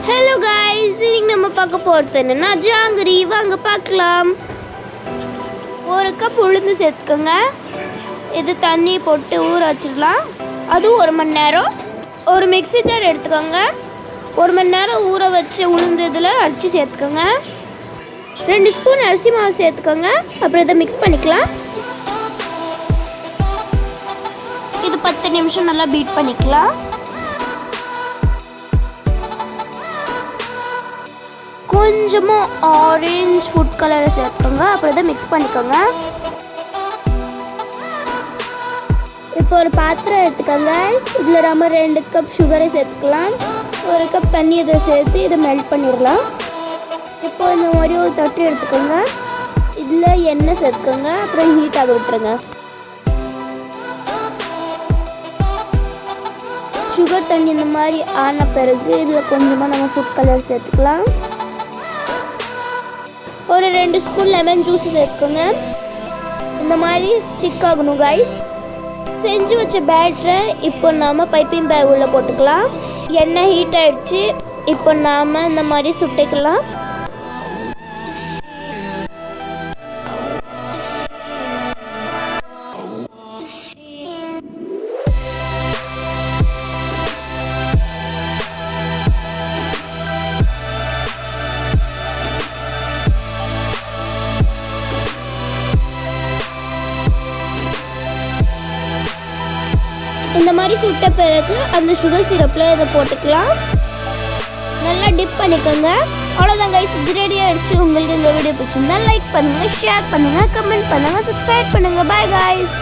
Hello guys, இன்னைக்கு நம்ம பார்க்க போறது என்னன்னா ஜாங்கிரி. வாங்க பார்க்கலாம். ஒரு கப் உளுந்து சேர்த்துக்கோங்க. இது தண்ணி போட்டு ஊற வச்சிடலாம். அது 1 மணி நேரம். ஒரு மிக்ஸி ஜார் எடுத்துக்கோங்க. 1 மணி நேரம் ஊற வச்சு உளுந்து இதில் அரைச்சி சேர்த்துக்கோங்க. 2 ஸ்பூன் அரிசி மாவு சேர்த்துக்கோங்க. அப்புறம் இதை மிக்ஸ் பண்ணிக்கலாம். இது 10 நிமிஷம் நல்லா பீட் பண்ணிக்கலாம். கொஞ்சமாக ஆரஞ்சு ஃபுட் கலரை சேர்த்துக்கோங்க. அப்புறம் இதை மிக்ஸ் பண்ணிக்கோங்க. இப்போ ஒரு பாத்திரம் எடுத்துக்கோங்க. இதில் நம்ம 2 கப் சுகரை சேர்த்துக்கலாம். 1 கப் தண்ணி இதில் சேர்த்து இதை மெல்ட் பண்ணிடலாம். இப்போ இந்த மாதிரி ஒரு தட்டு எடுத்துக்கோங்க. இதில் எண்ணெய் சேர்த்துக்கோங்க. அப்புறம் ஹீட் ஆக விட்டுருங்க. சுகர் தண்ணி இந்த மாதிரி ஆன பிறகு இதில் கொஞ்சமாக நம்ம ஃபுட் கலர் சேர்த்துக்கலாம். ஒரு 2 ஸ்பூன் லெமன் ஜூஸ் சேர்த்துக்கோங்க. இந்த மாதிரி ஸ்டிக் ஆகணும் गाइस. செஞ்சு வச்ச பேட்டரை இப்போ நாம் பைப்பிங் பேக் உள்ளே போட்டுக்கலாம். எண்ணெய் ஹீட் ஆகிடுச்சு. இப்போ நாம் இந்த மாதிரி சுட்டிக்கலாம். இந்த மாதிரி சுட்ட பிறகு அந்த சுகர் சிரப்பில் இதை போட்டுக்கலாம். நல்லா டிப் பண்ணிக்கோங்க. அவ்வளோதான் गाइस, இது ரெடி ஆகிடுச்சு. உங்களுக்கு இந்த வீடியோ பிடிச்சிருந்தா லைக் பண்ணுங்கள், ஷேர் பண்ணுங்கள், கமெண்ட் பண்ணுங்கள், சப்ஸ்கிரைப் பண்ணுங்கள். பாய் गाइस.